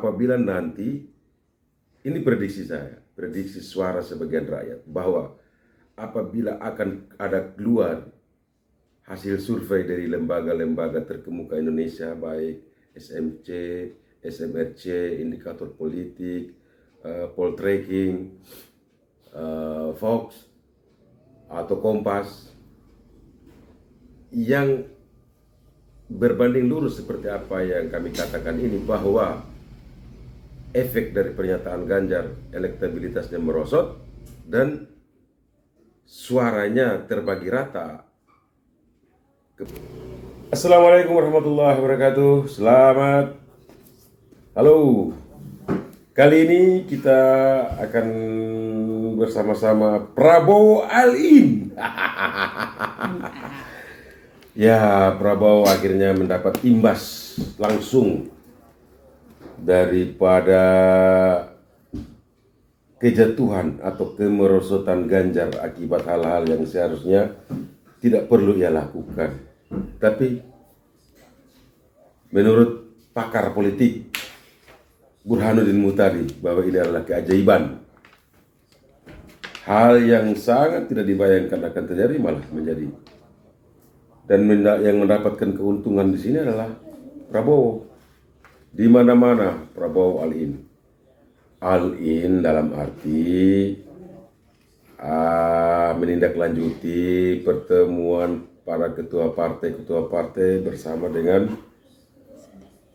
apabila nanti, ini prediksi saya, prediksi suara sebagian rakyat, bahwa apabila akan ada keluar hasil survei dari lembaga-lembaga terkemuka Indonesia, baik SMC, SMRC, Indikator Politik, Poltreking, Fox, atau Kompas, yang berbanding lurus seperti apa yang kami katakan ini, bahwa efek dari pernyataan Ganjar, elektabilitasnya merosot dan suaranya terbagi rata. Assalamualaikum warahmatullahi wabarakatuh. Selamat halo. Kali ini kita akan bersama-sama Prabowo All-in. Ya, Prabowo akhirnya mendapat imbas langsung daripada kejatuhan atau kemerosotan Ganjar akibat hal-hal yang seharusnya tidak perlu ia lakukan. Tapi menurut pakar politik Burhanuddin Muhtadi, bahwa ini adalah keajaiban. Hal yang sangat tidak dibayangkan akan terjadi malah menjadi. Dan yang mendapatkan keuntungan di sini adalah Prabowo. Di mana-mana Prabowo all-in. All-in dalam arti menindaklanjuti pertemuan para ketua partai bersama dengan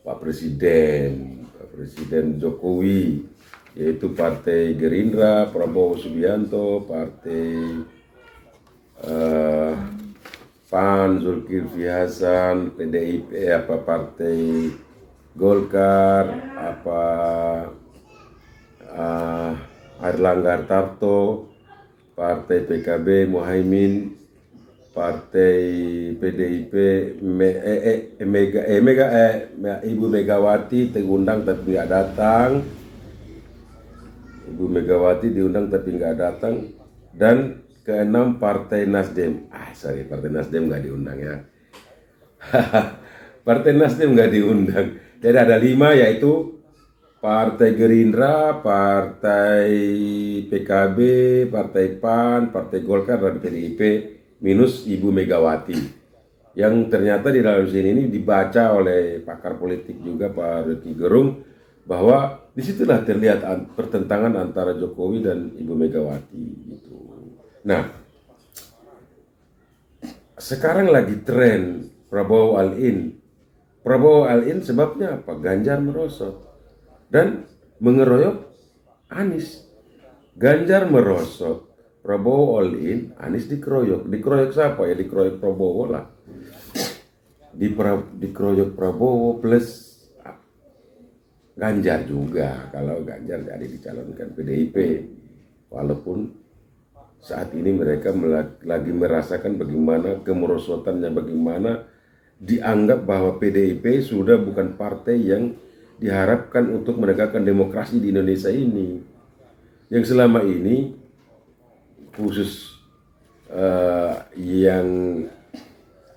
Pak Presiden Jokowi, yaitu Partai Gerindra, Prabowo Subianto, Partai PAN, Zulkifli Hasan, PDIP, Partai Golkar, Airlangga Hartarto, Partai PKB Muhaimin, Partai PDIP Ibu Megawati diundang tapi nggak datang. Ibu Megawati diundang tapi nggak datang. Dan keenam Partai Nasdem. Partai Nasdem nggak diundang ya. Partai Nasdem nggak diundang. Jadi ada 5, yaitu Partai Gerindra, Partai PKB, Partai PAN, Partai Golkar, dan PDIP, minus Ibu Megawati. Yang ternyata di dalam sini ini dibaca oleh pakar politik juga, Pak Rocky Gerung, bahwa disitulah terlihat pertentangan antara Jokowi dan Ibu Megawati. Gitu. Nah, sekarang lagi tren Prabowo all-in. Prabowo all-in sebabnya apa? Ganjar merosot dan mengeroyok Anies. Ganjar merosot, Prabowo all-in, Anies dikeroyok. Dikeroyok siapa ya? Dikeroyok Prabowo lah. Dikeroyok Prabowo plus Ganjar juga. Kalau Ganjar jadi dicalonkan PDIP, walaupun saat ini mereka lagi merasakan bagaimana kemerosotannya, bagaimana dianggap bahwa PDIP sudah bukan partai yang diharapkan untuk menegakkan demokrasi di Indonesia ini. Yang selama ini khusus yang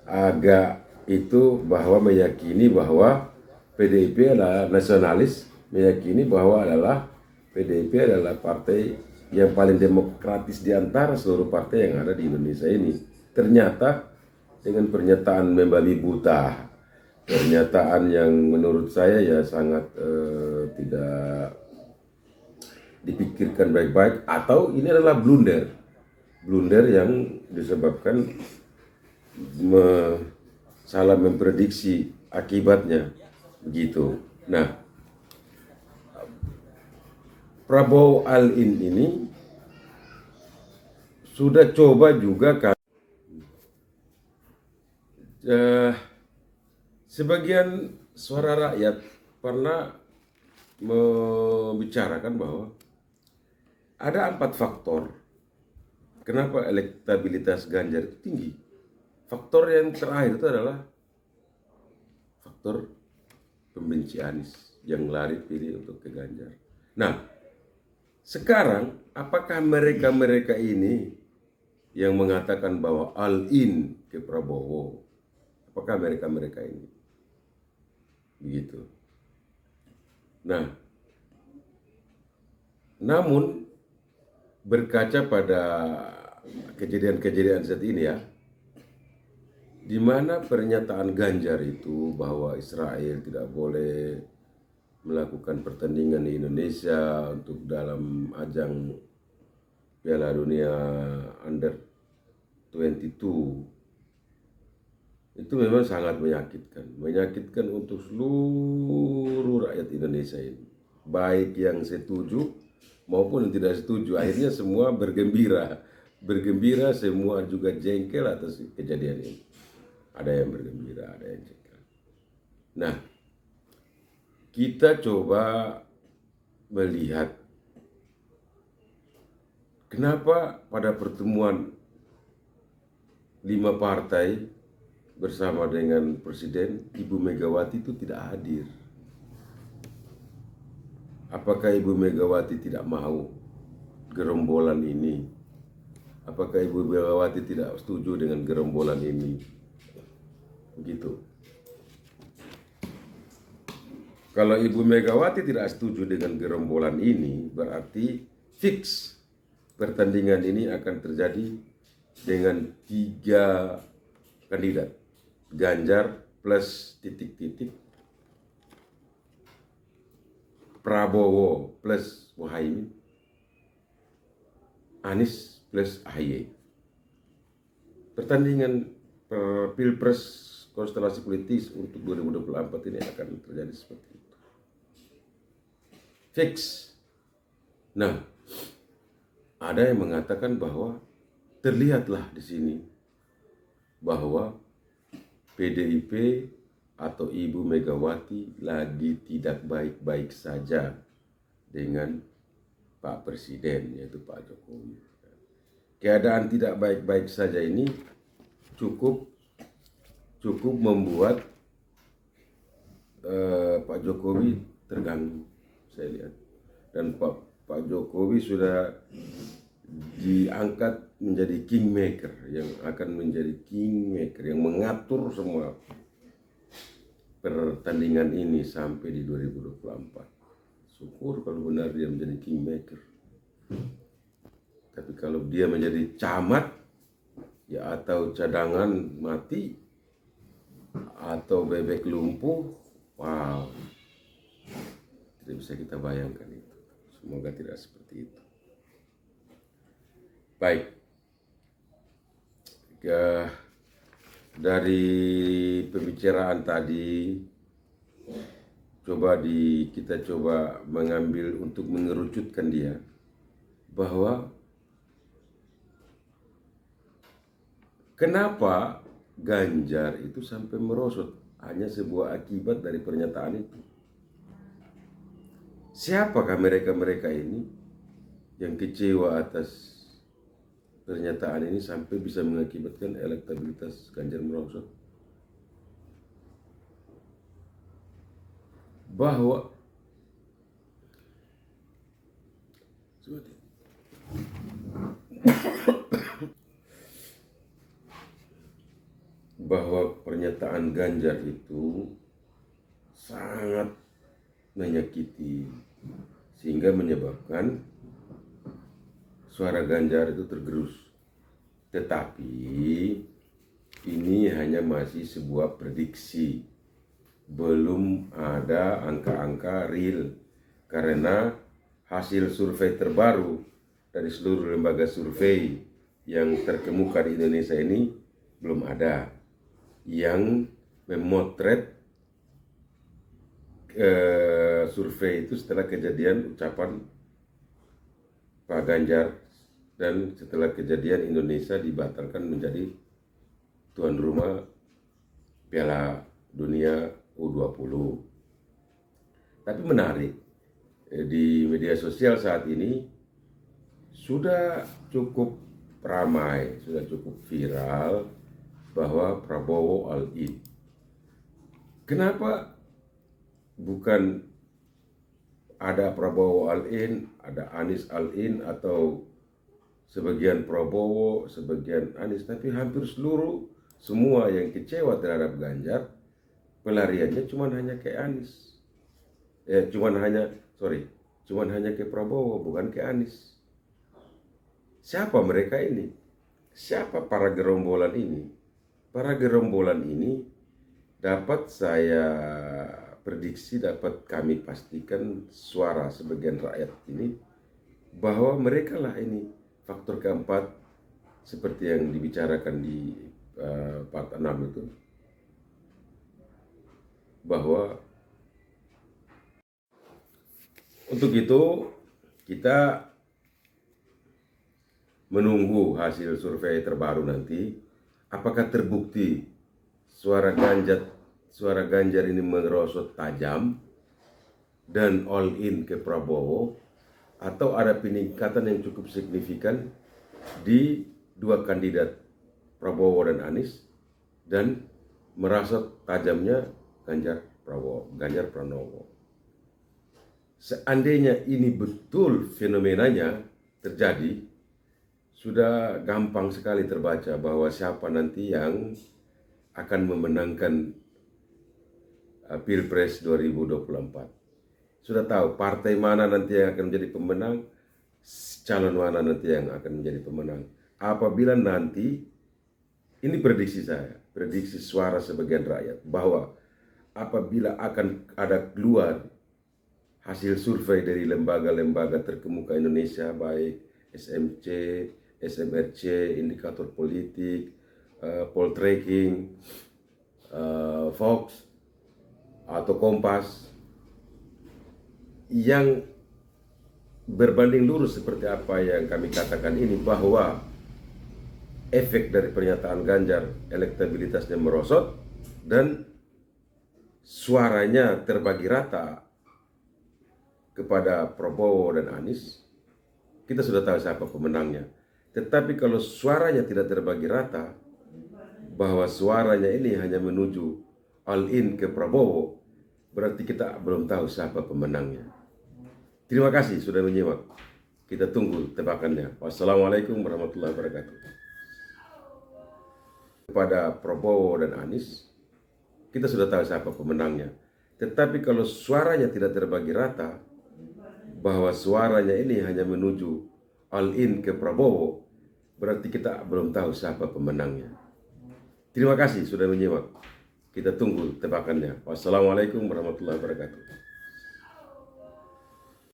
agak itu bahwa meyakini bahwa PDIP adalah nasionalis, meyakini bahwa PDIP adalah partai yang paling demokratis di antara seluruh partai yang ada di Indonesia ini. Ternyata dengan pernyataan membabi buta, pernyataan yang menurut saya ya sangat tidak dipikirkan baik-baik, atau ini adalah blunder yang disebabkan salah memprediksi akibatnya begitu. Nah, Prabowo all-in ini sudah coba juga kan. Sebagian suara rakyat pernah membicarakan bahwa ada 4 faktor kenapa elektabilitas Ganjar itu tinggi. Faktor yang terakhir itu adalah faktor pembenci Anies yang lari pilih untuk ke Ganjar. Nah, sekarang apakah mereka ini yang mengatakan bahwa all-in ke Prabowo, apakah mereka ini begitu? Nah, Namun berkaca pada kejadian-kejadian saat ini ya, di mana pernyataan Ganjar itu bahwa Israel tidak boleh melakukan pertandingan di Indonesia untuk dalam ajang Piala Dunia Under 22 itu memang sangat menyakitkan untuk seluruh rakyat Indonesia ini, baik yang setuju maupun yang tidak setuju. Akhirnya semua bergembira, semua juga jengkel atas kejadian ini. Ada yang bergembira, ada yang jengkel. Nah, kita coba melihat kenapa pada pertemuan 5 partai bersama dengan Presiden, Ibu Megawati itu tidak hadir. Apakah Ibu Megawati tidak mau gerombolan ini? Apakah Ibu Megawati tidak setuju dengan gerombolan ini? Begitu. Kalau Ibu Megawati tidak setuju dengan gerombolan ini, berarti fix pertandingan ini akan terjadi dengan 3 kandidat. Ganjar plus titik-titik, Prabowo plus Muhaimin, Anies plus AHY. Pertandingan Pilpres konstelasi politis untuk 2024 ini akan terjadi seperti itu. Fix. Nah, ada yang mengatakan bahwa terlihatlah di sini bahwa PDIP atau Ibu Megawati lagi tidak baik-baik saja dengan Pak Presiden, yaitu Pak Jokowi. Keadaan tidak baik-baik saja ini cukup membuat Pak Jokowi terganggu, saya lihat. Dan Pak Jokowi sudah diangkat menjadi kingmaker, yang akan menjadi kingmaker, yang mengatur semua pertandingan ini sampai di 2024. Syukur kalau benar dia menjadi kingmaker. Tapi kalau dia menjadi camat, ya atau cadangan mati, atau bebek lumpuh, wow, tidak bisa kita bayangkan itu. Semoga tidak seperti itu. Baik, dari pembicaraan tadi, kita coba mengambil untuk mengerucutkan dia, bahwa kenapa Ganjar itu sampai merosot, hanya sebuah akibat dari pernyataan itu. Siapakah mereka ini yang kecewa atas pernyataan ini sampai bisa mengakibatkan elektabilitas Ganjar merosot? Bahwa pernyataan Ganjar itu sangat menyakiti, sehingga menyebabkan suara Ganjar itu tergerus. Tetapi ini hanya masih sebuah prediksi, belum ada angka-angka real, karena hasil survei terbaru dari seluruh lembaga survei yang terkemuka di Indonesia ini belum ada yang memotret survei itu setelah kejadian ucapan Pak Ganjar dan setelah kejadian Indonesia dibatalkan menjadi tuan rumah Piala Dunia U20. Tapi menarik, di media sosial saat ini sudah cukup ramai, sudah cukup viral bahwa Prabowo all-in. Kenapa bukan ada Prabowo all-in, ada Anies all-in, atau sebagian Prabowo, sebagian Anies, tapi hampir semua yang kecewa terhadap Ganjar, pelariannya cuma hanya ke Anies. cuman hanya ke Prabowo, bukan ke Anies. Siapa mereka ini? Siapa para gerombolan ini? Para gerombolan ini dapat saya prediksi, dapat kami pastikan suara sebagian rakyat ini bahwa mereka lah ini faktor keempat seperti yang dibicarakan di part 6 itu, bahwa untuk itu kita menunggu hasil survei terbaru nanti, apakah terbukti suara Ganjar ini merosot tajam dan all in ke Prabowo, atau ada peningkatan yang cukup signifikan di dua kandidat Prabowo dan Anies, dan merosot tajamnya Ganjar Pranowo. Seandainya ini betul fenomenanya terjadi, sudah gampang sekali terbaca bahwa siapa nanti yang akan memenangkan Pilpres 2024. Sudah tahu partai mana nanti yang akan menjadi pemenang, calon mana nanti yang akan menjadi pemenang. Apabila nanti, ini prediksi saya, prediksi suara sebagian rakyat, bahwa apabila akan ada keluar hasil survei dari lembaga-lembaga terkemuka Indonesia, baik SMC, SMRC, Indikator Politik, Poltreking, Fox, atau Kompas, yang berbanding lurus seperti apa yang kami katakan ini, bahwa efek dari pernyataan Ganjar, elektabilitasnya merosot dan suaranya terbagi rata kepada Prabowo dan Anies, kita sudah tahu siapa pemenangnya. Tetapi kalau suaranya tidak terbagi rata, bahwa suaranya ini hanya menuju all in ke Prabowo, berarti kita belum tahu siapa pemenangnya. Terima kasih sudah menyimak. Kita tunggu tebakannya. Wassalamualaikum warahmatullahi wabarakatuh. Kepada Prabowo dan Anies, kita sudah tahu siapa pemenangnya. Tetapi kalau suaranya tidak terbagi rata, bahwa suaranya ini hanya menuju all in ke Prabowo, berarti kita belum tahu siapa pemenangnya. Terima kasih sudah menyimak. Kita tunggu tebakannya. Wassalamualaikum warahmatullahi wabarakatuh.